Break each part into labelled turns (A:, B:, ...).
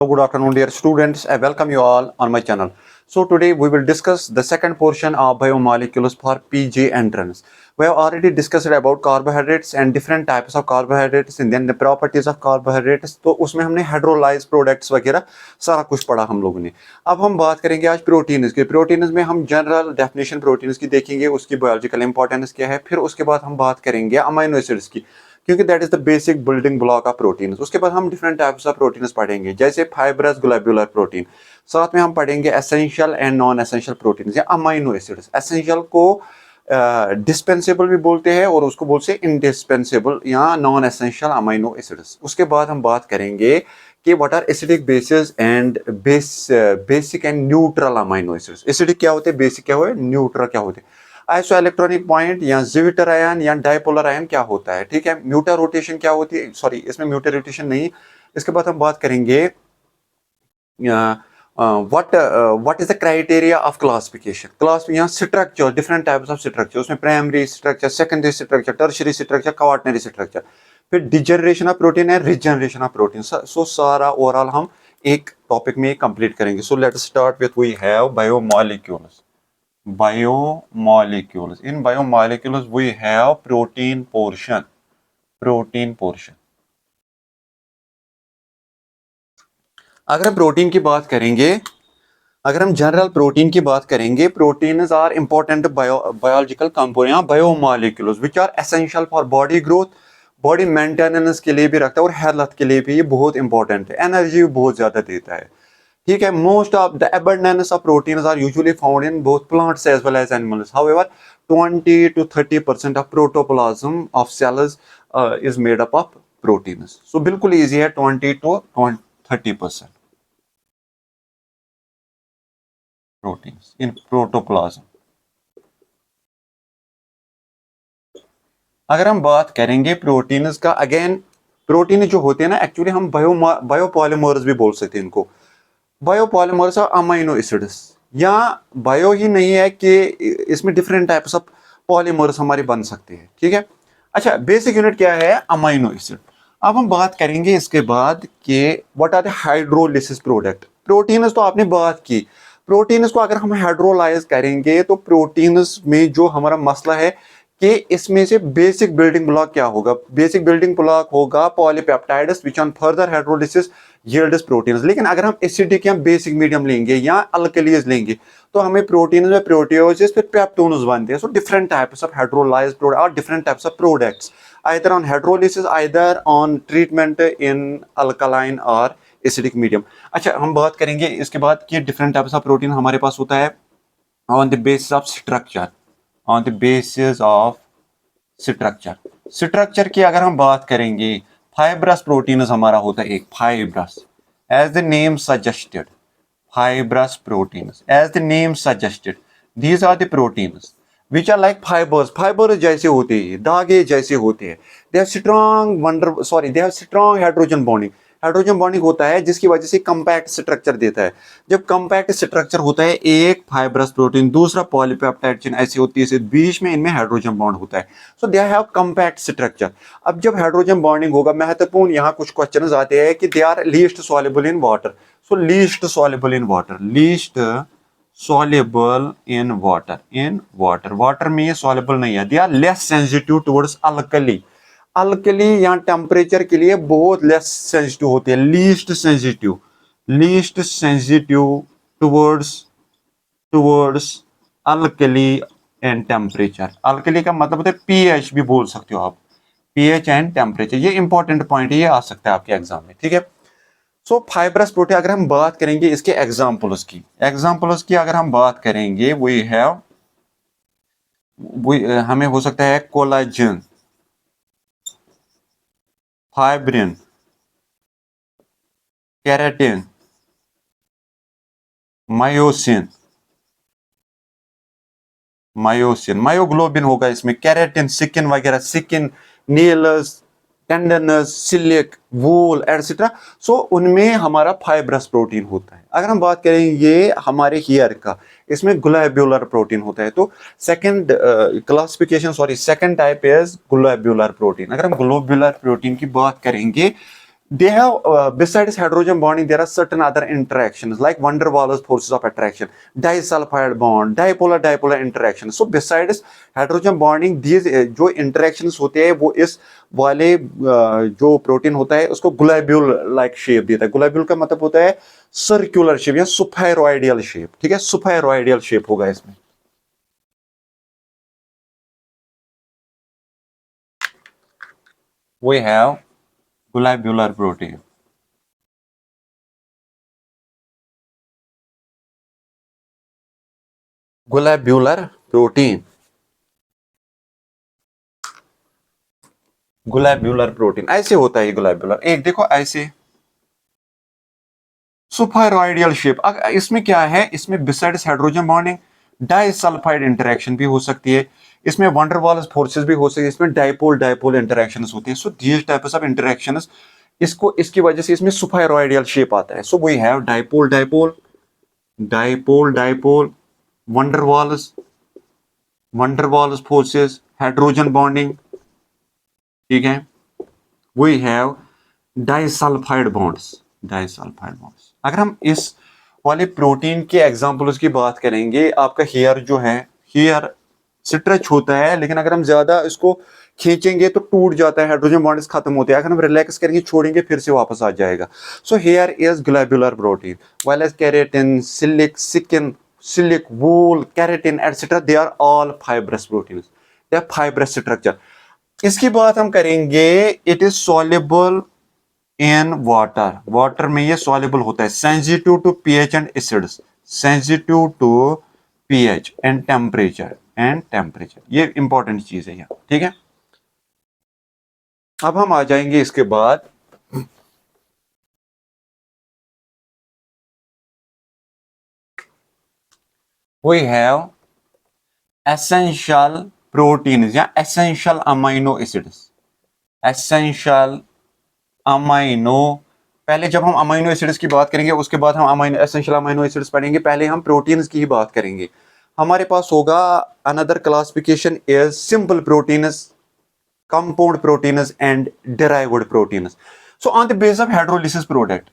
A: Good afternoon, dear students. I welcome you all on my channel. So today we will discuss the second portion of biomolecules for PG entrance. We have already discussed about carbohydrates and different types of carbohydrates and then the properties of carbohydrates. तो उसमें हमने hydrolyzed products वगैरह सारा कुछ पढ़ा हम लोगों ने. अब हम बात करेंगे आज प्रोटीन्स की. प्रोटीन्स में हम जनरल डेफिनेशन प्रोटीन्स की देखेंगे, उसकी बायोलॉजिकल इंपॉर्टेंस क्या है. फिर उसके बाद हम बात करेंगे अमीनो एसिड्स की, क्योंकि that is the basic building block of protein. उसके बाद हम डिफरेंट टाइप्स ऑफ प्रोटीन्स पढ़ेंगे, जैसे फाइब्रस ग्लोब्यूलर प्रोटीन. साथ में हम पढ़ेंगे essential and non essential proteins या अमीनो एसिड्स. एसेंशियल को डिस्पेंसेबल भी बोलते हैं और उसको बोलते हैं इंडिस्पेंसेबल या नॉन एसेंशियल अमीनो एसिड्स. उसके बाद हम बात करेंगे कि what are acidic bases and basic and neutral amino acids. Acidic क्या होते हैं, बेसिक क्या होते हैं, न्यूट्रल क्या होते हैं. आइसो इलेक्ट्रॉनिक पॉइंट या जिविटर आयन या डाइपोलर आयन क्या होता है, ठीक है. म्यूटर रोटेशन क्या होती है, सॉरी इसमें म्यूटर रोटेशन नहीं. इसके बाद हम बात करेंगे what is the criteria of classification. Class यहाँ structure, different types of structure, उसमें primary structure, secondary structure, tertiary structure, quaternary structure. फिर डिजनरेशन ऑफ प्रोटीन है, रिजनरेशन ऑफ प्रोटीन. सो सारा ओवरऑल हम एक टॉपिक में कंप्लीट करेंगे. So let's start with we have biomolecules. Biomolecules. In biomolecules we have protein portion. अगर हम protein की बात करेंगे, अगर हम जनरल प्रोटीन की बात करेंगे, proteins are important biological component, biomolecules which are essential for body growth, body maintenance के लिए भी रखता है और हेल्थ के लिए भी ये बहुत इंपॉर्टेंट है. एनर्जी बहुत ज्यादा देता है, ठीक है. Most of the abundance of proteins are usually found in both plants as well as animals. However, 20 to 30% of protoplasm of cells is made up of proteins. So बिल्कुल easy है, 20 to 30% proteins in protoplasm. अगर हम बात करेंगे proteins का, again protein जो होते हैं ना, एक्चुअली हम बायोपॉलीमर्स भी बोल सकते हैं इनको. बायोपॉलीमर्स और अमीनो एसिड्स, या बायो ही नहीं है कि इसमें डिफरेंट टाइप्स ऑफ पॉलीमर्स हमारे बन सकते हैं, ठीक है. अच्छा, बेसिक यूनिट क्या है, अमीनो एसिड. अब हम बात करेंगे इसके बाद कि what are the hydrolysis product. Proteins तो आपने बात की. प्रोटीन्स को अगर हम हाइड्रोलाइज करेंगे तो प्रोटीन्स में जो हमारा मसला है कि इसमें से बेसिक बिल्डिंग ब्लॉक क्या होगा. बेसिक बिल्डिंग ब्लॉक होगा polypeptides which on further hydrolysis yields proteins. लेकिन अगर हम एसिडिक या बेसिक मीडियम लेंगे या अल्कलीज लेंगे तो हमें प्रोटीन में प्रोटियोजेस फिर पेप्टोन्स बनते हैं. So different types of hydrolysed product और different types of products either on hydrolysis, either on treatment in alkaline और एसिडिक मीडियम. अच्छा, हम बात करेंगे इसके बाद कि डिफरेंट टाइप्स ऑफ प्रोटीन हमारे पास होता है on the basis of structure. On the basis of structure की अगर हम बात करेंगे, फाइब्रस प्रोटीन हमारा होता है एक fibrous. As the name suggested, fibrous proteins, as the name suggested, these are the proteins which are like fibres जैसे होते हैं, धागे जैसे होते हैं. They have strong hydrogen bonding होता है, जिसकी वजह से कंपैक्ट स्ट्रक्चर देता है. जब कंपैक्ट स्ट्रक्चर होता है, एक फाइब्रस प्रोटीन दूसरा पॉलीपेप्टाइड चेन ऐसी होती है, बीच में इनमें हाइड्रोजन बॉन्ड होता है. सो दे हैव कंपैक्ट स्ट्रक्चर. अब जब हाइड्रोजन बॉन्डिंग होगा, महत्वपूर्ण यहाँ कुछ क्वेश्चन आते हैं कि they are least soluble in water. So least soluble in water, water में ये सॉल्युबल नहीं है. They are less sensitive towards alkali या टेम्परेचर के लिए बहुत लेस सेंसिटिव होते हैं. Least sensitive towards alkali and temperature. Alkali का मतलब होता है पीएच भी बोल सकते हो आप, पीएच एंड टेम्परेचर. ये इंपॉर्टेंट पॉइंट है, ये आ सकता है आपके एग्जाम में, ठीक है. सो फाइब्रस प्रोटीन अगर हम बात करेंगे इसके एग्जाम्पल्स की अगर हम बात करेंगे, हमें हो सकता है कोलाजन, फाइब्रिन, केराटिन, मायोग्लोबिन होगा इसमें, केराटिन, सिकिन वगैरह, सिकिन, नीलस, टेंडनस, सिलिक, वूल एटसेट्रा. सो उनमें हमारा फाइब्रस प्रोटीन होता है. अगर हम बात करें ये हमारे हेयर का, इसमें ग्लोब्यूलर प्रोटीन होता है. तो second type is globular protein. अगर हम ग्लोब्यूलर प्रोटीन की बात करेंगे, they have besides hydrogen bonding there are certain other interactions like van der Waals forces of attraction, disulfide bond, dipolar interaction. So besides hydrogen bonding these जो interactions होते हैं वो इस वाले जो प्रोटीन होता है उसको ग्लोब्यूल लाइक शेप देता है. ग्लोब्यूल का मतलब होता है सर्कुलर शेप या सुफेरॉइडियल शेप. ठीक है, सुफेरॉइडियल शेप होगा इसमें. We have globular protein. Globular protein. Globular protein ऐसे होता है. ग्लोब्यूलर एक देखो ऐसे सुपरऑइडियल शेप. इसमें क्या है, इसमें besides hydrogen bonding disulphide interaction भी हो सकती है, इसमें वन डर वाल्स फोर्सेस भी हो सकती है, इसमें डाइपोल इंटरेक्शंस होती है. So these types of interactions इसको इसकी वजह से इसमें सुपरऑइडियल शेप आता है. So we have dipole van der Waals forces, hydrogen bonding. ठीक है, वी हैव डाइसल्फाइड बॉन्ड्स. अगर हम इस वाले प्रोटीन के एग्जांपल्स की बात करेंगे, आपका हेयर जो है, हेयर स्ट्रेच होता है, लेकिन अगर हम ज्यादा इसको खींचेंगे तो टूट जाता है, हाइड्रोजन बॉन्ड्स खत्म होते हैं. अगर हम रिलैक्स करेंगे, छोड़ेंगे, फिर से वापस आ जाएगा. So hair is globular protein, while as keratin, silk, wool, keratin etcetera they are all fibrous proteins. They are fibrous structure. इसकी बात हम करेंगे, it is soluble in water में ये सॉल्युबल होता है. Sensitive to pH and acids, sensitive to pH and temperature. ये important चीज है यहाँ. ठीक है, अब हम आ जाएंगे इसके बाद वी हैव एसेंशियल प्रोटीन या essential amino acids. Essential amino, पहले जब हम अमाइनो एसिड्स की बात करेंगे उसके बाद हम एसेंशियल अमाइनो एसिड्स पढ़ेंगे. पहले हम प्रोटीन्स की ही बात करेंगे. हमारे पास होगा another classification is simple proteins, compound proteins and derived proteins. So on the basis of hydrolysis product,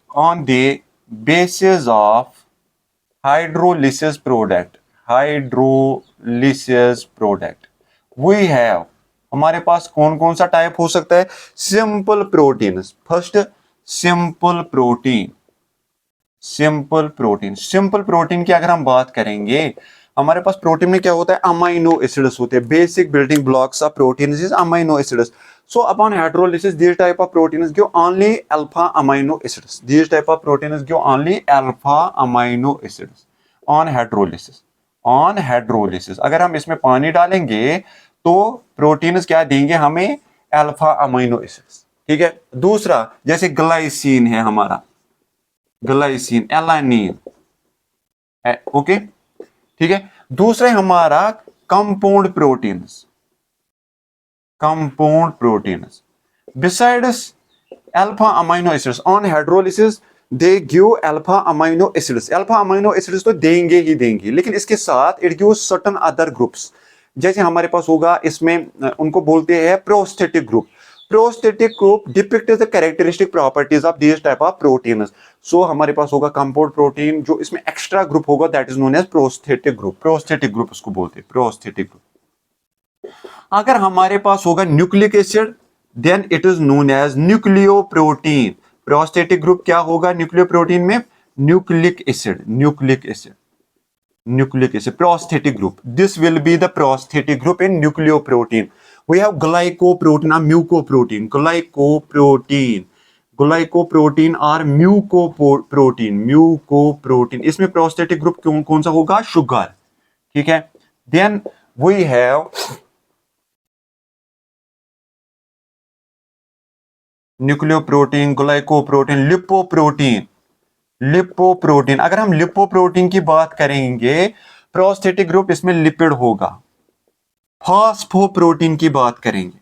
A: we have, हमारे पास कौन कौन सा टाइप हो सकता है? Simple proteins. First simple protein की अगर हम बात करेंगे, हमारे पास प्रोटीन में क्या होता है? अमाइनो एसिड्स होते हैं. Basic building blocks of protein is amino acids. So upon hydrolysis this type of proteins give only alpha amino acids. This type of proteins give only alpha amino acids on hydrolysis. अगर हम इसमें पानी डालेंगे तो proteins क्या देंगे हमें? Alpha amino acids. ठीक है, दूसरा जैसे ग्लाइसिन है हमारा, ग्लाइसिन, एलानिन. ओके, ठीक है. दूसरे हमारा compound proteins besides alpha amino acids on hydrolysis they give alpha amino acids. Alpha amino acids तो देंगे ही देंगे, लेकिन इसके साथ it give certain other groups. जैसे हमारे पास होगा इसमें, उनको बोलते हैं prosthetic group. Prosthetic group depict the characteristic properties of these type of proteins. So हमारे पास होगा कंपाउंड प्रोटीन, जो इसमें एक्स्ट्रा ग्रुप होगा, that is known as prosthetic group उसको बोलते हैं, प्रोस्थेटिक ग्रुप. अगर हमारे पास होगा nucleic acid, then it is known as nucleoprotein. Prosthetic group क्या होगा न्यूक्लियोप्रोटीन में? Nucleic acid. Prosthetic group. This will be the prosthetic group in nucleoprotein. We have glycoprotein or mucoprotein. Glycoprotein or mucoprotein. इसमें prosthetic group कौन सा होगा? Sugar. ठीक है. Then we have nucleoprotein, glycoprotein, lipoprotein. अगर हम लिपोप्रोटीन की बात करेंगे, प्रोस्थेटिक ग्रुप इसमें लिपिड होगा. फास्फोप्रोटीन की बात करेंगे,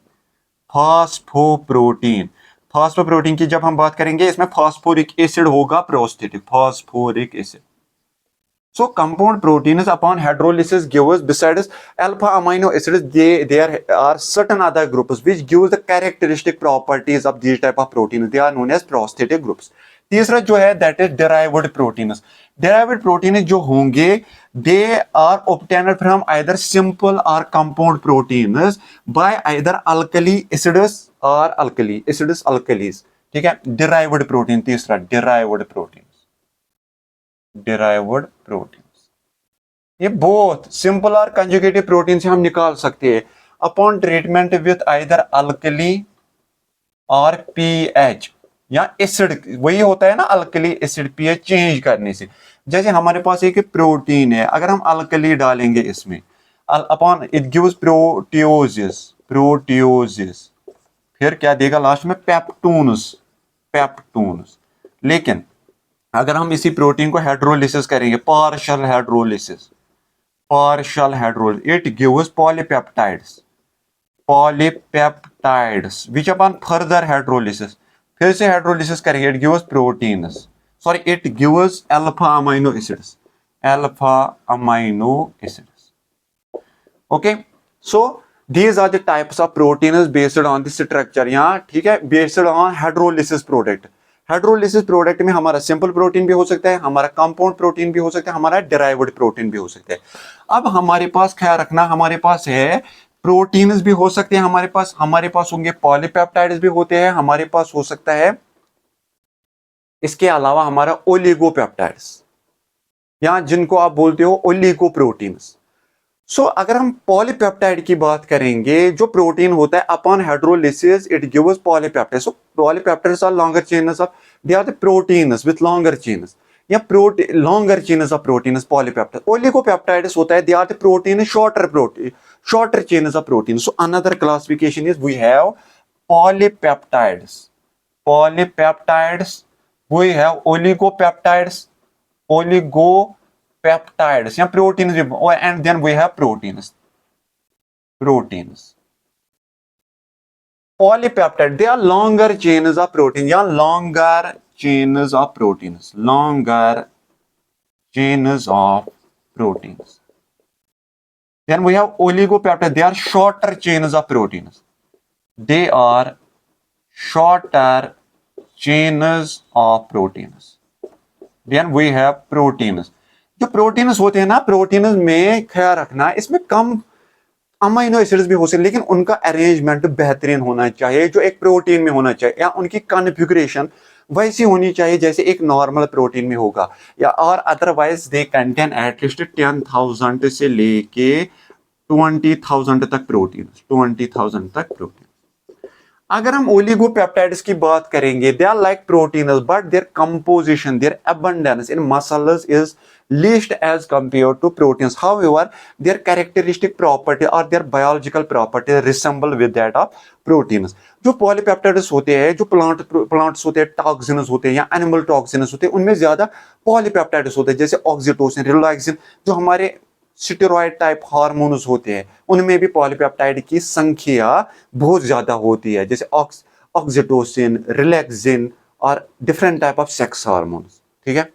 A: फास्फोप्रोटीन की जब हम बात करेंगे, इसमें फास्फोरिक एसिड होगा prosthetic, phosphoric acid. So compound proteins upon hydrolysis gives besides alpha amino acids, there are certain other groups which give the characteristic properties of these type of proteins. They are known as prosthetic groups. तीसरा जो है that is derived proteins. Derived proteins जो होंगे they are obtained from either simple or compound proteins by either alkali acids or alkali acids alkalis. ठीक है, derived protein तीसरा derived proteins. derived proteins ये both simple और conjugative protein से हम निकाल सकते हैं upon treatment with either alkali और पीएच या एसिड. वही होता है ना अल्कली एसिड पीएच चेंज करने से. जैसे हमारे पास एक प्रोटीन है, अगर हम अल्कली डालेंगे इसमें अपॉन इट गिव्स प्रोटियोसिस फिर क्या देगा लास्ट में पेप्टून्स. लेकिन अगर हम इसी प्रोटीन को हाइड्रोलिसिस करेंगे partial hydrolysis it gives polypeptides which upon further hydrolysis फिर से हाइड्रोलिसिस करेंगे it gives proteins it gives alpha amino acids. Okay, so these are the types of proteins based on the structure. यहाँ ठीक है, based on hydrolysis product. Hydrolysis product में हमारा simple protein भी हो सकता है, हमारा कंपाउंड प्रोटीन भी हो सकता है, हमारा डेराइव्ड प्रोटीन भी हो सकता है. अब हमारे पास ख्याल रखना, हमारे पास है प्रोटीन्स भी हो सकते हैं, हमारे पास होंगे पॉलीपेप्टाइड्स भी होते हैं, हमारे पास हो सकता है इसके अलावा हमारा ओलिगोपेप्टाइड्स या जिनको आप बोलते हो ओलिगोप्रोटीन्स. सो अगर हम पॉलीपेप्टाइड की बात करेंगे, जो प्रोटीन होता है upon hydrolysis it gives polypeptide. So polypeptides are longer chains of they are the proteins with longer chains या longer chains of proteins polypeptide. Oligopeptides होता है they are the protein shorter chains of protein. So another classification is we have polypeptides we have oligopeptides peptides या proteins and then we have proteins. Polypeptide they are longer chains of protein या longer chains of proteins. Then we have oligopeptide, they are shorter chains of proteins. Then we have proteins. जो proteins होते हैं ना, proteins में ख्याल रखना इसमें कम amino acids भी हो सकते, लेकिन उनका अरेंजमेंट बेहतरीन होना चाहिए जो एक प्रोटीन में होना चाहिए, या उनकी कॉन्फ़िगरेशन वैसी होनी चाहिए जैसे एक नॉर्मल प्रोटीन में होगा, या और अदरवाइज दे कंटेन एटलीस्ट 10,000 से लेके 20,000 तक प्रोटीन. अगर हम ओलिगोपेप्टाइड्स की बात करेंगे, they are like proteins but their composition, their abundance in muscles is least as compared to proteins. However, their characteristic property or their biological property resemble with that of proteins. जो polypeptides होते हैं, जो plants होते हैं, toxins होते हैं या animal toxins होते हैं, उनमें ज्यादा पॉलीपेप्टाइड्स होते हैं, जैसे ऑक्सीटोसिन, रिलैक्सिन, जो हमारे स्टेरॉइड टाइप हार्मोन्स होते हैं, उनमें भी पॉलीपेप्टाइड की संख्या बहुत ज्यादा होती है, जैसे ऑक्सीटोसिन, रिलैक्सिन और different type of sex hormones. ठीक है,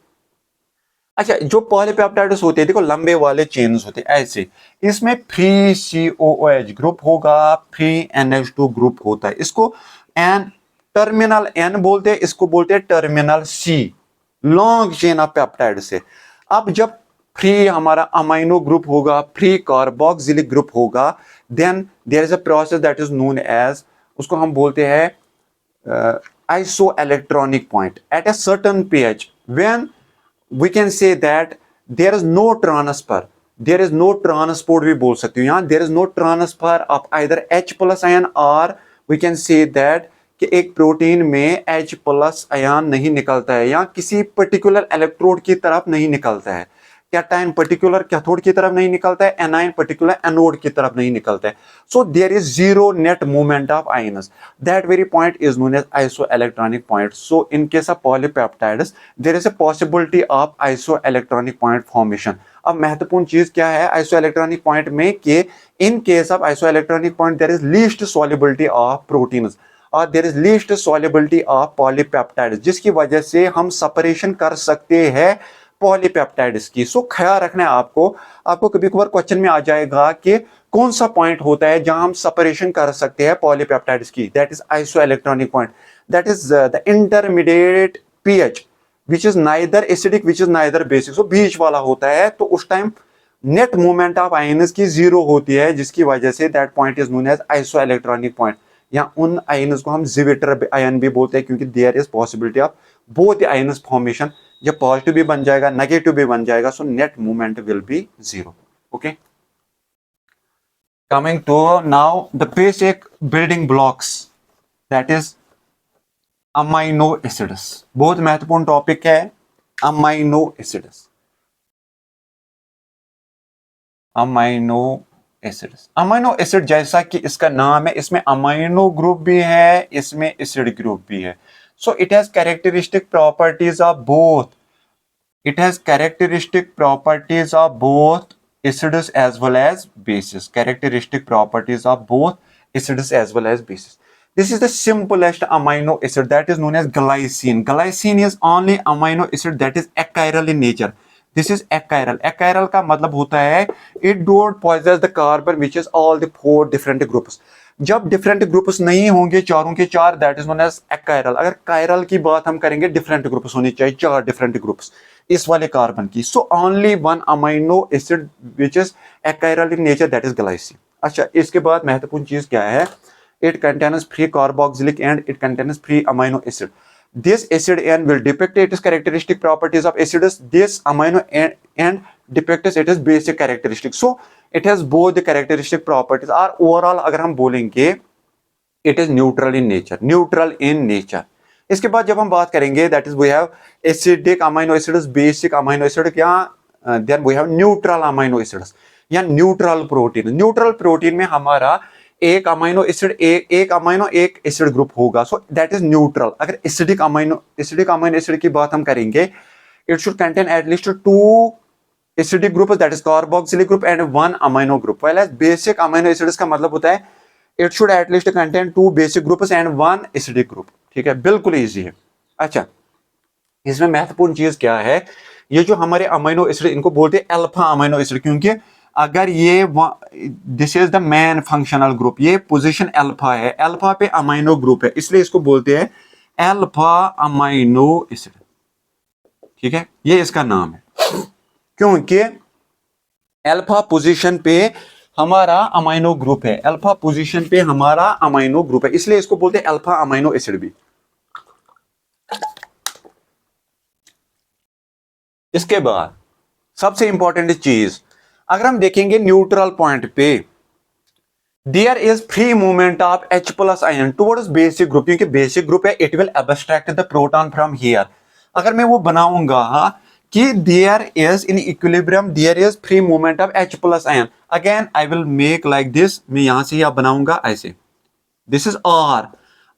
A: अच्छा, जो पॉलीपेप्टाइड्स होते हैं देखो लंबे वाले चेन्स होते हैं ऐसे, इसमें फ्री COOH ग्रुप होगा, फ्री NH2 ग्रुप होता है. इसको टर्मिनल N बोलते हैं, इसको बोलते हैं terminal C, long chain of peptide से. अब जब फ्री हमारा अमाइनो ग्रुप होगा, फ्री कार्बोक्सिलिक ग्रुप होगा, then there is a process that is known as, उसको हम बोलते हैं isoelectronic point at a certain pH when we can say that there is no transport भी बोल सकते हो यहाँ, there is no transfer of either H plus ion or we can say that कि एक प्रोटीन में H plus ion नहीं निकलता है या किसी पर्टिकुलर इलेक्ट्रोड की तरफ नहीं निकलता है, कैटायन पर्टिकुलर कैथोड की तरफ नहीं निकलता है, एनायन पर्टिकुलर एनोड की तरफ नहीं निकलता है. So there is zero net movement of ions, that very point is known as isoelectronic point. So in case of polypeptides there is a possibility of isoelectronic point formation. अब महत्वपूर्ण चीज क्या है आइसोइलेक्ट्रॉनिक पॉइंट में कि in case of isoelectronic point there is least solubility of proteins और there is least solubility of polypeptides, जिसकी वजह से हम सेपरेशन कर सकते हैं पॉलीपेप्टाइड्स की। सो ख्याल रखना है आपको कभी कभार क्वेश्चन में आ जाएगा कि कौन सा पॉइंट होता है जहां हम सेपरेशन कर सकते हैं पॉलीपेप्टाइड्स की, that is iso electronic point, that is the intermediate pH which is neither acidic which is neither basic, so बीच वाला होता है। तो उस time net movement of ions की जीरो होती है, जिसकी वजह से that point is known as iso electronic point. या उन आयन्स को हम जिविटर आयन भी बोलते हैं, क्योंकि there is possibility of both ions formation, जब पॉजिटिव भी बन जाएगा नेगेटिव भी बन जाएगा, so net movement will be zero. Okay, coming to now the basic building blocks, that is amino acids. बहुत महत्वपूर्ण टॉपिक है amino acids. Amino acids, amino acid जैसा कि इसका नाम है, इसमें अमाइनो ग्रुप भी है, इसमें एसिड ग्रुप भी है। So it has characteristic properties of both, it has characteristic properties of both acids as well as bases, characteristic properties of both acids as well as bases. This is the simplest amino acid, that is known as glycine. Glycine is only amino acid that is achiral in nature. This is achiral. Achiral का मतलब होता है it don't possess the carbon which is all the four different groups. जब different groups नहीं होंगे चारों के चार, that is known as achiral. अगर कायरल की बात हम करेंगे, डिफरेंट ग्रुप्स होने चाहिए, चार डिफरेंट ग्रुप्स इस वाले कार्बन की। So only one amino acid which is achiral in nature, that is glycine. अच्छा, इसके बाद महत्वपूर्ण चीज क्या है, it contains free carboxylic and it contains free amino acid. This acid N will depict its characteristic properties of acids. This amino N depicts its basic characteristics. So it has both the characteristic properties. Or overall अगर हम बोलेंगे, it is neutral in nature. Neutral in nature. इसके बाद जब हम बात करेंगे, that is we have acidic amino acids, basic amino acid, क्या then we have neutral amino acids या neutral protein. Neutral protein में हमारा एक अमाइनो एसिड एक अमाइनो एक एसिड ग्रुप होगा, सो दैट इज न्यूट्रल। अगर एसिडिक अमाइनो एसिड की बात हम करेंगे, it should contain at least two acidic group, that is carboxylic group and one amino group. While as basic amino acids का मतलब होता है it should at least contain two basic groups and one acidic group. ठीक है, बिल्कुल easy है। अच्छा, इसमें महत्वपूर्ण चीज क्या है, ये जो हमारे अमाइनो एसिड इनको बोलते हैं अल्फा अमाइनो एसिड, क्योंकि अगर ये this is the main functional group, ये पोजीशन अल्फा है, अल्फा पे अमाइनो ग्रुप है, इसलिए इसको बोलते हैं अल्फा अमाइनो एसिड। ठीक है, ये इसका नाम है, क्योंकि अल्फा पोजीशन पे हमारा अमाइनो ग्रुप है, अल्फा पोजीशन पे हमारा अमाइनो ग्रुप है, इसलिए इसको बोलते हैं अल्फा अमाइनो एसिड भी। इसके बाद सबसे इंपॉर्टेंट चीज, अगर हम देखेंगे न्यूट्रल पॉइंट पे, there is free movement of H plus ion towards basic group, क्योंकि बेसिक ग्रुप है, it will abstract the proton from here. अगर मैं वो बनाऊंगा कि there is in equilibrium, there is free movement of H plus ion, again I will make like this, मैं यहां से यहां बनाऊंगा ऐसे, दिस इज R।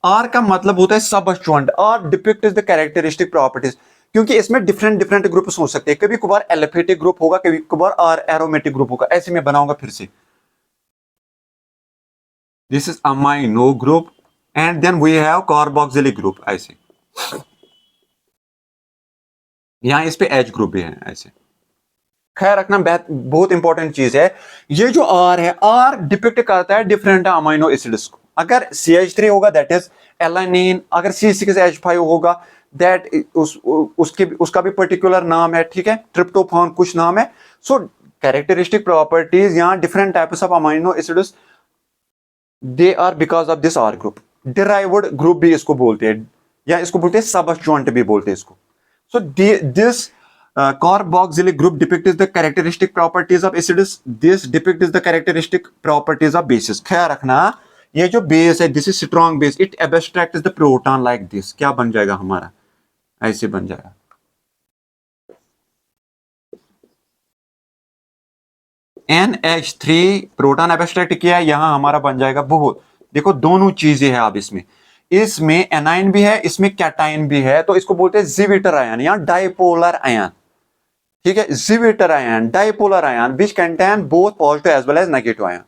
A: R का मतलब होता है सबस्टिट्यूएंट, R depict the characteristic properties, क्योंकि इसमें डिफरेंट डिफरेंट ग्रुप्स हो सकते हैं, कभी कभार एलिफेटिक ग्रुप होगा, कभी कभार एरोमेटिक ग्रुप होगा। ऐसे में बनाऊंगा फिर से, this is amino group and then we have carboxylic group, ऐसे यहां इस पे H ग्रुप भी है ऐसे। ख्याल रखना बहुत इंपॉर्टेंट चीज है, ये जो R है, R डिपिक्ट करता है डिफरेंट अमाइनो एसिड्स को। अगर CH3 होगा दैट इज एलानिन, अगर C6H5 होगा दैट उसका भी पर्टिकुलर नाम है। ठीक है, ट्रिप्टोफान कुछ नाम है। सो कैरेक्टरिस्टिक प्रॉपर्टीज यहाँ different types of amino acids, they are because of this R ग्रुप। डिराइव्ड ग्रुप भी इसको बोलते हैं, या इसको बोलते हैं सबस्टिट्यूएंट भी बोलते हैं इसको। So this carboxylic group depicts the characteristic properties of acids, this depicts the characteristic properties of bases। ख्याल रखना, ये जो बेस है, this is strong base, it abstracts the proton like this. क्या बन जाएगा हमारा, ऐसे बन जाएगा। NH3 प्रोटॉन एब्स्ट्रैक्ट किया है, यहां हमारा बन जाएगा बहुत। देखो दोनों चीजें हैं अब इसमें एनाइन भी है, इसमें कैटाइन भी है, तो इसको बोलते हैं जिविटर आयन या डाइपोलर आयन। ठीक है, zwitter ion, dipolar ion which contain both positive as well as negative ion.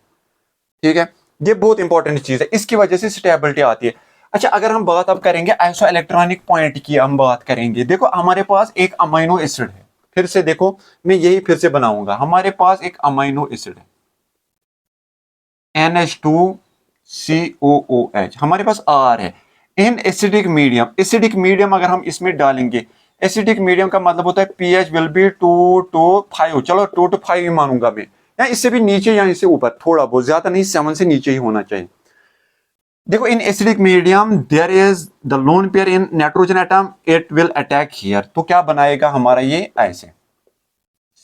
A: ठीक है, ये बहुत इंपॉर्टेंट चीज है, इसकी वजह से स्टेबिलिटी आती है। अच्छा, अगर हम बात अब करेंगे आइसो इलेक्ट्रॉनिक पॉइंट की हम बात करेंगे, देखो हमारे पास एक अमाइनो एसिड है, फिर से देखो, मैं यही फिर से बनाऊंगा। हमारे पास एक अमाइनो एसिड है NH2COOH, हमारे पास R है। इन एसिडिक मीडियम, एसिडिक मीडियम अगर हम इसमें डालेंगे, एसिडिक मीडियम का मतलब होता है pH विल बी 2 to 5, चलो 2 to 5 ही मानूंगा मैं, या इससे भी नीचे या इससे ऊपर, थोड़ा बहुत, ज्यादा नहीं, 7 से नीचे ही होना चाहिए। देखो, in acidic medium there is the lone pair in nitrogen atom, it will attack here, तो क्या बनाएगा हमारा ये ऐसे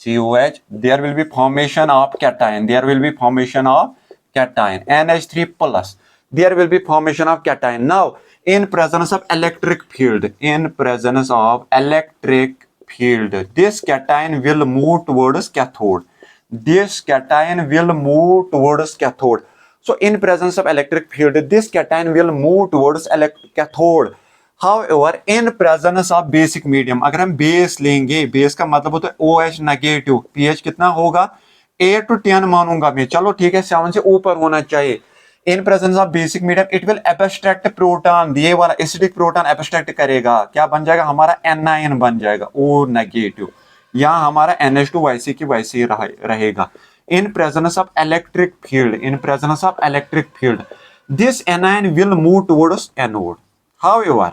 A: COH, there will be formation of cation, there will be formation of cation, NH3 plus, there will be formation of cation. Now, in presence of electric field, in presence of electric field, this cation will move towards cathode. This cation will move towards cathode. So, in presence of electric field, this cation will move towards cathode. However, in presence of basic medium, अगर हम base लेंगे, base का मतलब होता है OH negative, pH कितना होगा 8 to 10 मानूंगा मैं, चलो ठीक है 7 से ऊपर होना चाहिए। इन presence of basic medium it will abstract proton, ये वाला एसिडिक प्रोटॉन एब्स्ट्रैक्ट करेगा, क्या बन जाएगा हमारा एनायन बन जाएगा O नेगेटिव, यहाँ हमारा NH2 वैसे की वैसे ही रहेगा। In presence of electric field, in presence of electric field, this anion will move towards anode. However,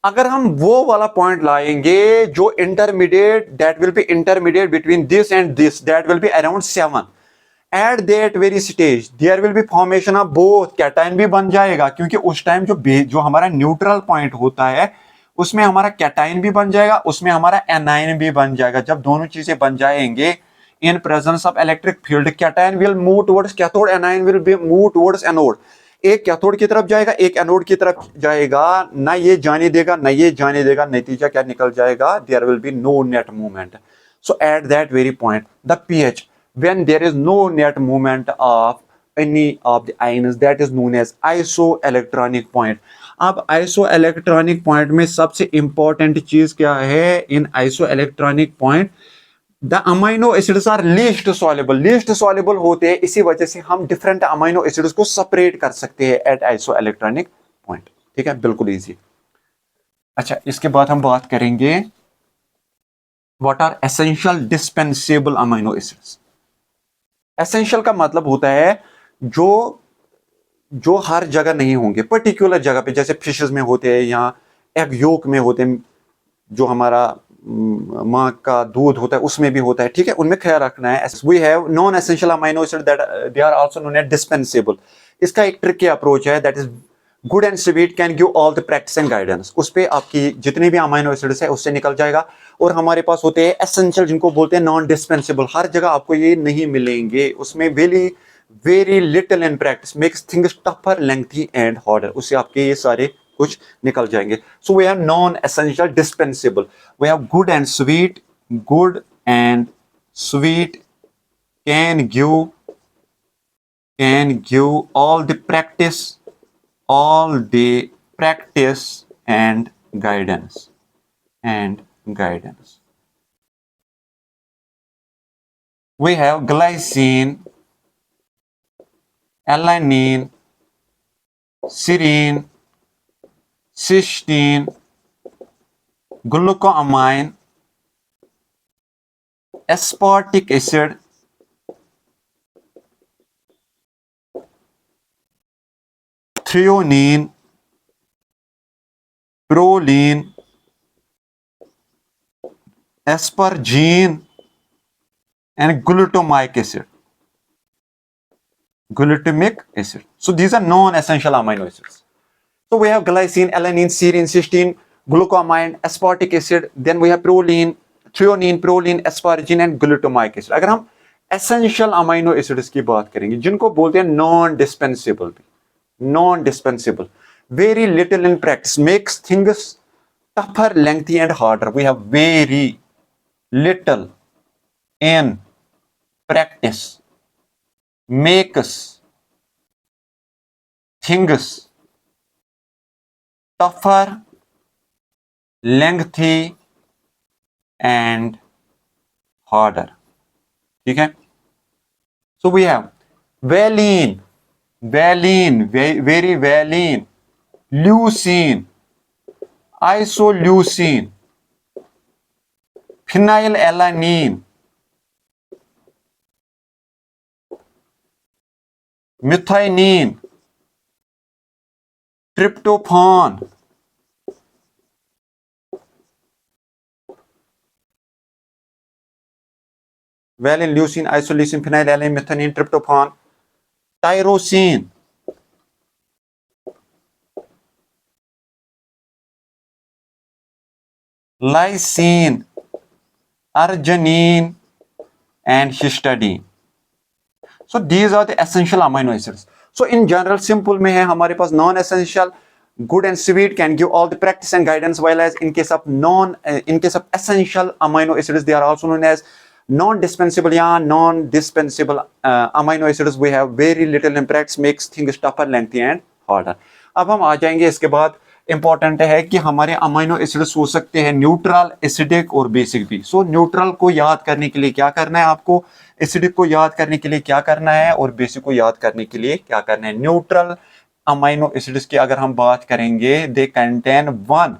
A: अगर हम वो वाला पॉइंट लाएंगे जो intermediate, that will be intermediate between this and this, that will be around 7, at that very stage there will be formation of both, cation भी बन जाएगा, क्योंकि उस टाइम जो हमारा न्यूट्रल पॉइंट होता है उसमें हमारा कैटायन भी बन जाएगा, उसमें हमारा एनायन भी बन जाएगा। जब दोनों चीजें बन जाएंगे इन presence of electric field, cation will move towards cathode, anion will be move towards anode. एक कैथोड की तरफ जाएगा, एक एनोड की तरफ जाएगा, ना ये जाने देगा ना ये जाने देगा, नतीजा क्या निकल जाएगा, there will be no net movement. So at that very point the pH, when there is no net movement of any of the ions, that is known as isoelectronic point। अब isoelectronic point में सबसे important चीज क्या है, in isoelectronic point the amino acids are least soluble, least soluble होते हैं, इसी वजह से हम डिफरेंट अमाइनो एसिड्स को सेपरेट कर सकते हैं एट आइसोइलेक्ट्रॉनिक पॉइंट। ठीक है, बिल्कुल इजी। अच्छा, इसके बाद हम बात करेंगे what are essential dispensable amino acids. Essential का मतलब होता है जो जो हर जगह नहीं होंगे, पर्टिकुलर जगह पे, जैसे फिशेस में होते हैं या एग योक में होते हैं, जो हमारा माँ का दूध होता है उसमें भी होता है। ठीक है, उनमें ख्याल रखना है। We have non essential amino acid that they are also known as dispensable. इसका एक ट्रिकी अप्रोच है, that is good and sweet can give all the practice and guidance. उस पर आपकी जितनी भी अमाइनो एसिड्स है उससे निकल जाएगा। और हमारे पास होते हैं एसेंशियल, जिनको बोलते हैं नॉन डिस्पेंसेबल, हर जगह आपको ये नहीं मिलेंगे, उसमें very very little in practice makes things tougher, lengthy and harder, उससे आपके ये सारे कुछ निकल जाएंगे। So we have non essential dispensable, we have good and sweet. Good and sweet can give all the practice and guidance. We have glycine, alanine, serine, cysteine, glucoamine, aspartic acid, threonine, proline, asparagine, and glutamic acid. So these are non-essential amino acids. So we have glycine, alanine, serine, cysteine, glucoamine, aspartic acid. Then we have proline, threonine, proline, asparagine, and glutamic acid. अगर हम essential amino acids की बात करेंगे, जिनको बोलते हैं non-dispensable, very little in practice makes things tougher, lengthy, and harder. We have very little in practice makes things tougher, lengthy, and harder. ठीक है, so we have valine, very valine, leucine, isoleucine, phenyl alanine, methionine, tryptophan, valine, leucine, isoleucine, phenyl alanine, methionine, tryptophan, tyrosine, lysine, arginine and histidine. So these are the essential amino acids. So in general simple में है हमारे पास non essential, good and sweet can give all the practice and guidance, while as in case of essential amino acids they are also known as non dispensable या non dispensable amino acids. We have very little in practice, makes things tougher, lengthy and harder. अब हम आ जाएंगे इसके बाद important है कि हमारे अमीनो एसिड्स हो सकते हैं न्यूट्रल, एसिडिक और बेसिक भी. सो न्यूट्रल को याद करने के लिए क्या करना है आपको, एसिडिक को याद करने के लिए क्या करना है और बेसिक को याद करने के लिए क्या करना है. न्यूट्रल अमीनो एसिड्स की अगर हम बात करेंगे, they contain one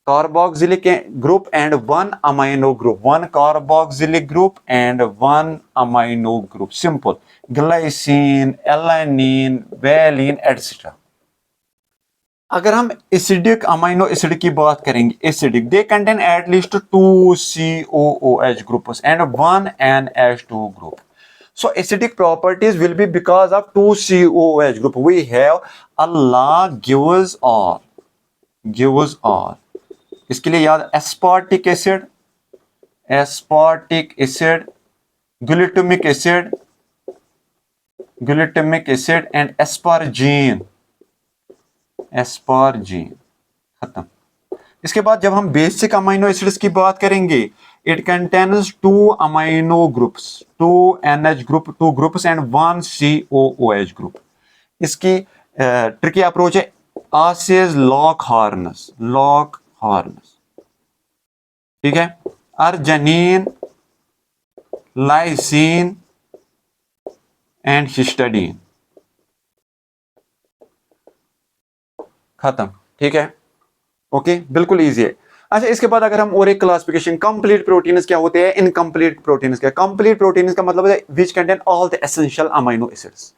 A: carboxylic group and one amino group, one carboxylic group and one amino group. Simple. Glycine, alanine, valine, etc. अगर हम एसिडिक अमीनो एसिड की बात करेंगे, acidic they contain at least 2 COOH groups and 1 NH2 group. So acidic properties will be because of 2 COOH group. We have Allah gives all. इसके लिए याद aspartic acid, glutamic acid and asparagine. खत्म. इसके बाद जब हम बेसिक अमीनो एसिड्स की बात करेंगे, it contains 2 amino groups, 2 NH group, 2 groups and 1 COOH group. इसकी ट्रिकी अप्रोच है आसेज लॉक हार्नस. ठीक है. Arginine, lysine and histidine. खत्म. ठीक है. ओके, बिल्कुल इजी है. अच्छा, इसके बाद अगर हम और एक क्लासिफिकेशन, कंप्लीट प्रोटीन्स क्या होते हैं, इनकम्प्लीट प्रोटीन्स क्या. कंप्लीट प्रोटीन्स का मतलब है which contain all the essential amino acids.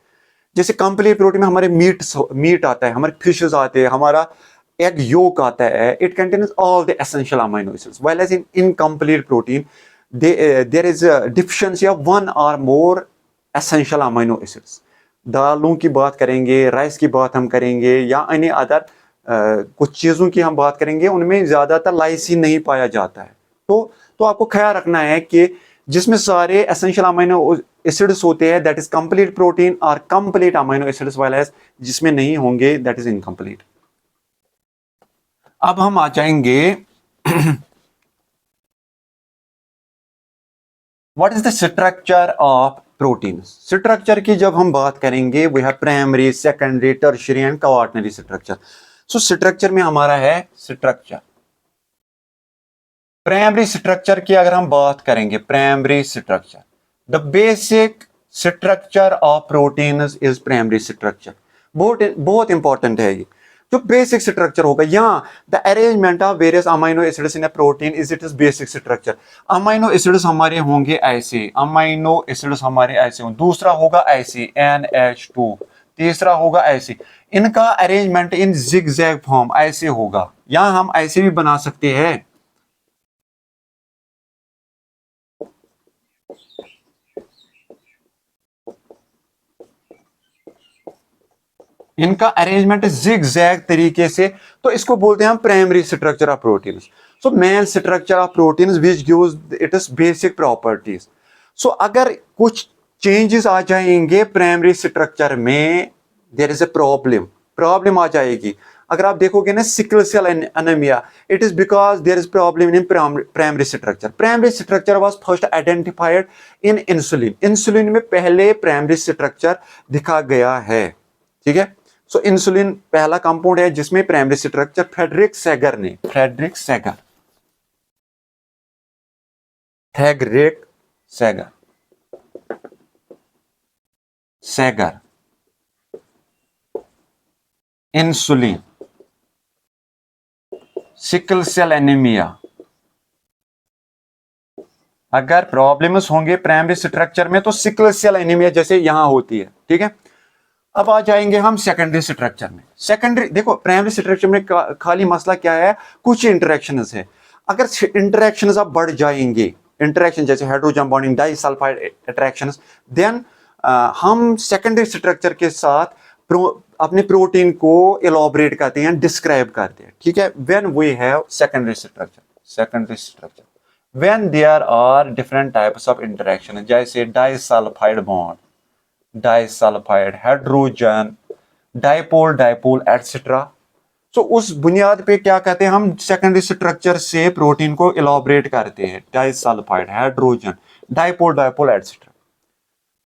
A: जैसे कंप्लीट प्रोटीन में हमारे मीट आता है, हमारे फिशेस आते हैं, हमारा एग योक आता है. It contains all the essential amino acids. While as in incomplete protein there is deficiency of one or more essential amino acids. दालों की बात करेंगे, राइस की बात हम करेंगे या एनी अदर कुछ चीज़ों की हम बात करेंगे, उनमें ज़्यादातर लाइसिन नहीं पाया जाता है. तो आपको ख्याल रखना है कि जिसमें सारे एसेंशियल अमीनो एसिड्स होते हैं दैट इज कंप्लीट प्रोटीन और कंप्लीट अमीनो एसिड्स, वाला जिसमें नहीं होंगे दैट इज इनकम्प्लीट. अब हम आ जाएंगे what is the structure of proteins. Structure की जब हम बात करेंगे, we have primary, secondary, tertiary and quaternary structure. So structure में हमारा है स्ट्रक्चर. प्राइमरी स्ट्रक्चर की अगर हम बात करेंगे, primary structure, the basic structure of proteins is primary structure. बहुत इंपॉर्टेंट है ये. जो बेसिक स्ट्रक्चर होगा, यहाँ the arrangement of various amino acids in a protein is it is basic structure. Amino acids हमारे होंगे ऐसे, अमीनो एसिड्स हमारे ऐसे होंगे. दूसरा होगा ऐसे NH2, तीसरा होगा ऐसे. इनका अरेंजमेंट इन जिगजैग फॉर्म ऐसे होगा. यहां हम ऐसे भी बना सकते हैं. इनका अरेंजमेंट जिगजैग तरीके से, तो इसको बोलते हैं हम primary structure of proteins. So main structure of proteins which gives it is basic properties. So अगर कुछ चेंजेस आ जाएंगे प्राइमरी स्ट्रक्चर में, देयर इज ए प्रॉब्लम आ जाएगी. अगर आप देखोगे ना sickle cell anaemia, it is because there is problem in primary structure. Primary structure was first identified in insulin. Insulin में पहले प्राइमरी स्ट्रक्चर दिखा गया है. ठीक है. सो इंसुलिन पहला कंपाउंड है जिसमें primary structure Frederick Sanger insulin, sickle cell anaemia, अगर प्रॉब्लम्स होंगे प्राइमरी स्ट्रक्चर में तो सिकल सेल एनीमिया जैसे यहां होती है, ठीक है। अब आ जाएंगे हम सेकेंडरी स्ट्रक्चर में। सेकेंडरी देखो, प्राइमरी स्ट्रक्चर में खाली मसला क्या है, कुछ इंटरेक्शंस है। अगर इंटरेक्शंस अब बढ़ जाएंगे, इंटरेक्शन जैसे hydrogen bonding, disulphide attractions, then हम सेकेंडरी स्ट्रक्चर के साथ अपने प्रोटीन को एलोबरेट करते हैं, डिस्क्राइब करते हैं, ठीक है। When we have secondary structure when there are different types of interaction, जैसे disulphide bond, disulphide, hydrogen, dipole etcetera. तो उस बुनियाद पे क्या कहते हैं, हम सेकेंडरी स्ट्रक्चर से प्रोटीन को एलोबरेट करते हैं, डाइसल्फाइड, हाइड्रोजन, डाइपोल एटसेट्रा।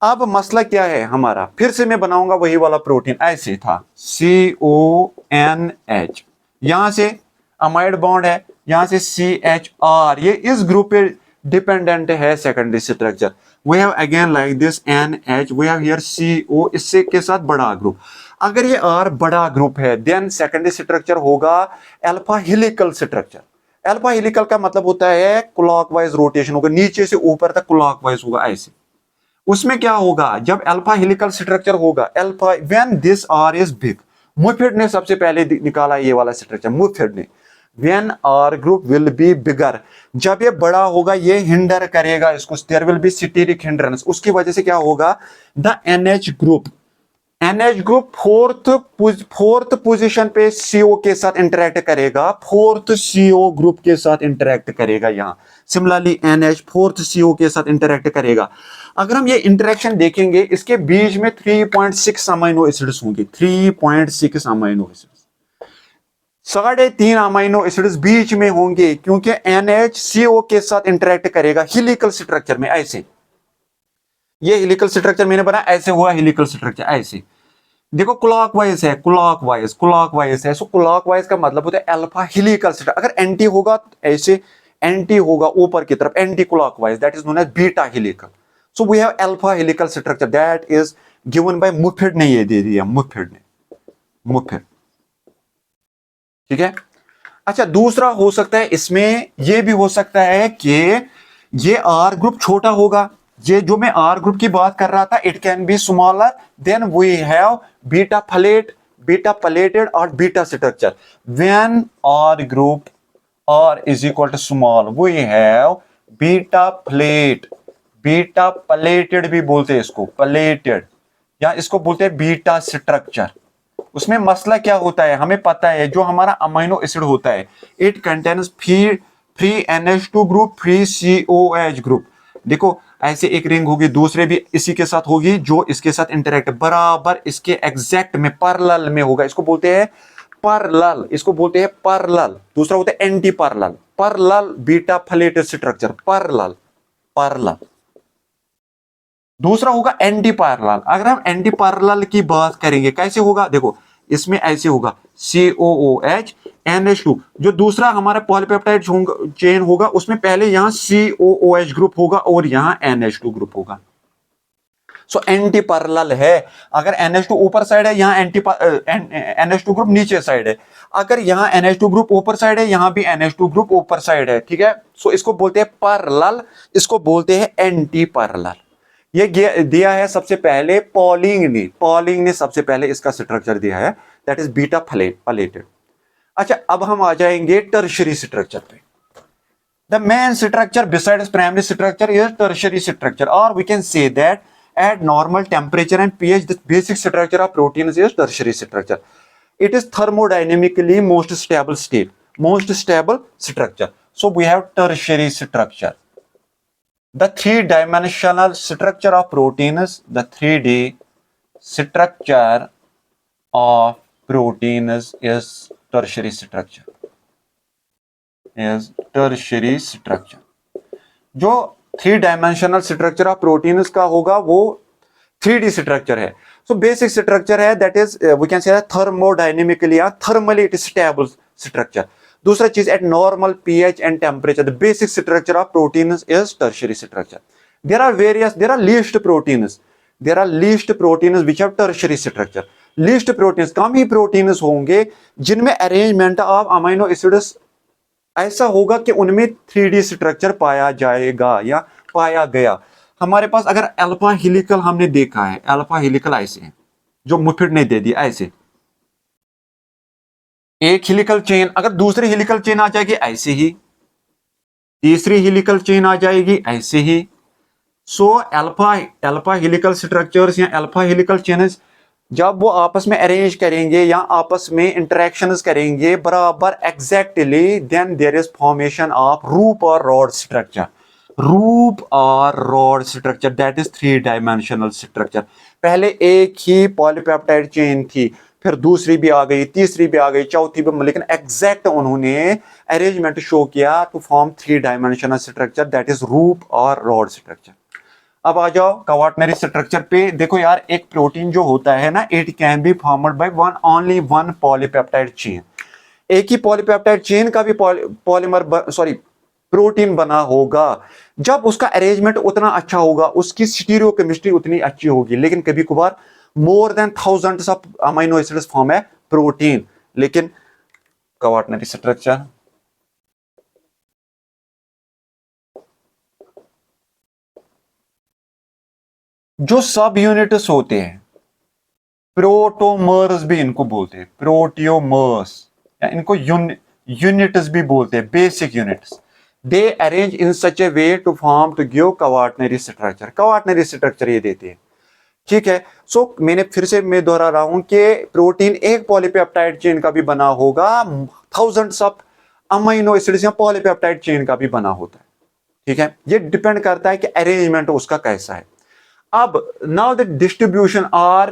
A: अब मसला क्या है हमारा, फिर से मैं बनाऊंगा वही वाला प्रोटीन, ऐसे था CONH, यहां से अमाइड बॉन्ड है, यहां से CHR, ये इस ग्रुप पे डिपेंडेंट है secondary structure. We have again like this NH, we have here CO, इससे के साथ बड़ा ग्रुप। अगर ये R बड़ा ग्रुप है, देन सेकेंडरी स्ट्रक्चर होगा alpha helical structure. Alpha helical का मतलब होता है क्लॉकवाइज रोटेशन होगा, नीचे से ऊपर तक क्लॉकवाइज होगा ऐसे। उसमें क्या होगा, जब अल्फा हेलिकल स्ट्रक्चर होगा, alpha when this R is big, मुफिड ने सबसे पहले निकाला ये वाला स्ट्रक्चर, मुफिड ने। When R group will be bigger, जब ये बड़ा होगा ये हिंडर करेगा इसको, there will be steric hindrance, उसकी वजह से क्या होगा, the NH group fourth position पे CO के साथ इंटरेक्ट करेगा, फोर्थ CO ग्रुप के साथ इंटरेक्ट करेगा। यहां सिमिलरली NH फोर्थ CO के साथ इंटरेक्ट करेगा। अगर हम ये इंटरेक्शन देखेंगे, इसके बीच में 3.6 अमाइनो एसिड्स होंगे, 3.6 अमाइनो एसिड्स, 3.5 अमाइनो एसिड्स बीच में होंगे, क्योंकि NH CO के साथ इंटरेक्ट करेगा हेलिकल स्ट्रक्चर में ऐसे। ये हेलिकल स्ट्रक्चर मैंने बनाया, ऐसे हुआ हेलिकल स्ट्रक्चर ऐसे। देखो क्लॉकवाइज है, क्लॉकवाइज है, सो क्लॉकवाइज का मतलब होता है अल्फा हेलिकल स्ट्रक्चर। अगर एंटी होगा ऐसे, एंटी होगा ऊपर की तरफ, anti clockwise, that is known as beta helical. So we have alpha helical structure, that is given by मुफिड ने, ये दे दिया मुफिड, ठीक है। अच्छा, दूसरा हो सकता है इसमें ये भी हो सकता है कि ये R ग्रुप छोटा होगा, ये जो मैं R ग्रुप की बात कर रहा था, it can be smaller, then we have beta pleated और beta structure. When R group R is equal to small, we have beta pleated भी बोलते हैं इसको, प्लेटेड, या इसको बोलते हैं बीटा स्ट्रक्चर। उसमें मसला क्या होता है, हमें पता है जो हमारा अमीनो एसिड होता है, it contains free NH2 group, free COH group. देखो ऐसे एक रिंग होगी, दूसरे भी इसी के साथ होगी, जो इसके साथ इंटरेक्ट बराबर इसके एग्जैक्ट में पैरेलल में होगा, इसको बोलते हैं पैरेलल, दूसरा होता है anti parallel beta pleated structure, parallel. दूसरा होगा एंटी पैरेलल। अगर हम एंटी पैरेलल की बात करेंगे, कैसे होगा, देखो इसमें ऐसे होगा COOH NH2, जो दूसरा हमारा पॉलीपेप्टाइड चेन होगा, उसमें पहले यहां COOH ग्रुप होगा और यहां NH2 ग्रुप होगा। सो एंटी पैरेलल है। अगर NH2 ऊपर साइड है, यहां NH2 ग्रुप नीचे साइड है। अगर यहां NH2 ग्रुप ऊपर साइड है, यहां भी NH2 ग्रुप ऊपर साइड है, ठीक है। सो इसको बोलते हैं पैरेलल, इसको बोलते हैं एंटी पैरेलल। ये दिया है सबसे पहले पॉलिंग ने सबसे पहले इसका स्ट्रक्चर दिया है, दैट इज बीटा प्लेटेड। अच्छा, अब हम आ जाएंगे टर्शियरी स्ट्रक्चर पे। The main structure besides primary structure is tertiary structure, और we can say that at normal temperature and pH the basic structure of proteins is tertiary structure. It is thermodynamically most stable structure. So we have tertiary structure. The three-dimensional structure of proteins, the 3D structure of proteins is tertiary structure. जो 3 dimensional structure of proteins का होगा वो 3D structure है। So basic structure है, that is we can say thermodynamically या thermally it is stable structure. दूसरा चीज, at normal pH and temperature the basic structure of proteins is tertiary structure. There are least proteins which have tertiary structure. Least proteins, कम ही proteins होंगे जिनमें arrangement of amino acids ऐसा होगा कि उनमें 3D स्ट्रक्चर पाया जाएगा या पाया गया। हमारे पास अगर अल्फा हेलिकल हमने देखा है, अल्फा हेलिकल ऐसे है, जो मुफिड ने दे दिया ऐसे, एक हेलिकल चेन, अगर दूसरी हेलिकल चेन आ जाएगी ऐसे ही, तीसरी हेलिकल चेन आ जाएगी ऐसे ही। So alpha alpha helical structures या अल्फा हेलिकल चेन्स जब वो आपस में अरेंज करेंगे या आपस में इंटरेक्शंस करेंगे बराबर exactly, then there is formation of rope और रॉड स्ट्रक्चर। रूप और rod structure, that is 3 dimensional structure. पहले एक ही पॉलीपेप्टाइड चेन थी, फिर दूसरी भी आ गई, तीसरी भी आ गई, चौथी भी, लेकिन एग्जैक्ट उन्होंने अरेंजमेंट शो किया to form 3 dimensional structure, that is rope और रॉड स्ट्रक्चर। अब आ जाओ क्वाaternary स्ट्रक्चर पे। देखो यार, एक प्रोटीन जो होता है ना, it can B formed by only one polypeptide chain. एक ही पॉलीपेप्टाइड चेन का भी पॉलीमर सॉरी प्रोटीन बना होगा जब उसका अरेंजमेंट उतना अच्छा होगा, उसकी स्टीरियोकेमिस्ट्री उतनी अच्छी होगी। लेकिन कभी कभार more than thousands of amino acids form है प्रोटीन। लेकिन क्वाaternary स्ट्रक्चर, जो सब यूनिट्स होते हैं, प्रोटोमर्स भी इनको बोलते हैं, प्रोटियोमर्स, या इनको यूनिट्स भी बोलते हैं, basic units. They arrange in such a way to form to give quaternary structure. Quaternary structure ये देते हैं, ठीक है। सो मैंने फिर से मैं दोहरा रहा हूं कि प्रोटीन एक पॉलीपेप्टाइड चेन का भी बना होगा, थाउजेंड्स ऑफ अमीनो एसिड्स या पॉलीपेप्टाइड चेन का भी बना होता है, ठीक है। ये डिपेंड करता है कि अरेंजमेंट उसका कैसा है। अब now the distribution or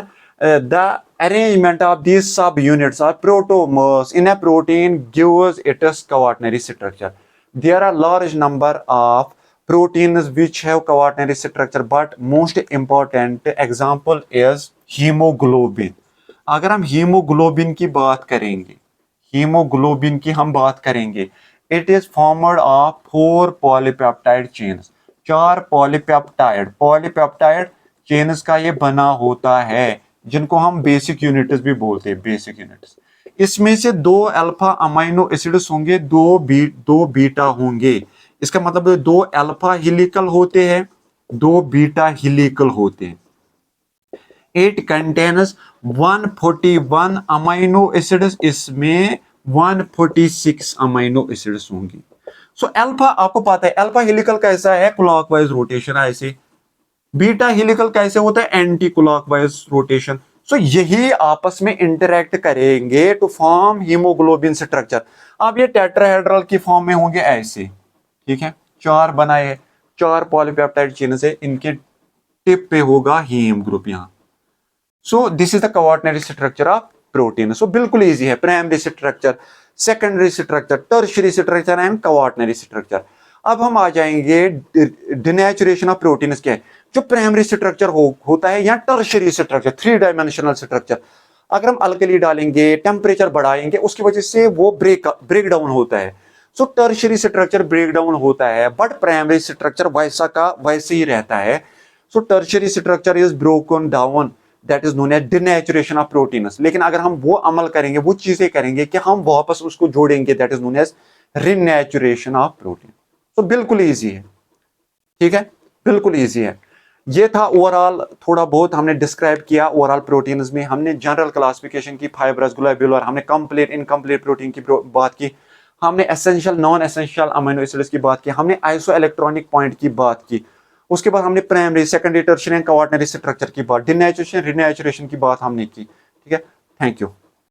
A: the arrangement of these subunits or protomers in a protein gives its quaternary structure. There are large number of proteins which have quaternary structure, but most important example is hemoglobin. अगर हम haemoglobin की बात करेंगे, haemoglobin की हम बात करेंगे, it is formed of 4 polypeptide chains, 4 polypeptide chains का ये बना होता है, जिनको हम बेसिक यूनिट्स भी बोलते हैं, बेसिक यूनिट्स। इसमें से 2 अल्फा अमीनो एसिड्स होंगे, 2 बीटा होंगे। इसका मतलब 2 अल्फा हेलिकल होते हैं, 2 बीटा हेलिकल होते हैं। इट कंटेन्स 141 अमीनो एसिड्स, इसमें 146 अमीनो एसिड्स होंगी। सो अल्फा, आपको पता है अल्फा हेलिकल कैसा है, क्लॉकवाइज रोटेशन है ऐसे। बीटा हेलिकल कैसे होता है, एंटी क्लॉकवाइज रोटेशन। सो यही आपस में इंटरेक्ट करेंगे टू फॉर्म हीमोग्लोबिन स्ट्रक्चर। अब ये टेट्राहेड्रल की फॉर्म में होंगे ऐसे, ठीक है। 4 बनाए, 4 पॉलीपेप्टाइड चेन से, इनके टिप पे होगा हीम ग्रुप यहां। So this is the quaternary structure of protein. सो बिल्कुल इजी है, primary structure, secondary structure, tertiary structure and quaternary structure. अब हम आ जाएंगे डिनेचुरेशन ऑफ प्रोटीन्स क्या है। जो प्राइमरी स्ट्रक्चर होता है या टर्शियरी स्ट्रक्चर, 3 डायमेंशनल स्ट्रक्चर, अगर हम अल्कली डालेंगे, टेम्परेचर बढ़ाएंगे, उसकी वजह से वो ब्रेक डाउन होता है। So tertiary structure break down होता है, बट प्राइमरी स्ट्रक्चर वैसा का वैसे ही रहता है। So tertiary structure is broken down, that is known as denaturation of proteins. लेकिन अगर हम वो अमल करेंगे, वो चीजें करेंगे कि हम वापस उसको जोड़ेंगे, that is known as renaturation of protein. तो बिल्कुल इजी है, ठीक है, बिल्कुल इजी है। ये था ओवरऑल, थोड़ा बहुत हमने डिस्क्राइब किया ओवरऑल प्रोटीन्स में। हमने जनरल क्लासिफिकेशन की, फाइब्रस, ग्लोब्यूलर, हमने कंप्लीट इनकम्प्लीट प्रोटीन की बात की, हमने essential non essential amino acids की बात की, हमने आइसो इलेक्ट्रॉनिक पॉइंट की बात की। उसके बाद हमने प्राइमरी, सेकेंडरी, टर्शियरी, क्वाaternary स्ट्रक्चर की बात, डिनेचुरेशन, रिनेचुरेशन की बात हमने की, ठीक है। Thank you.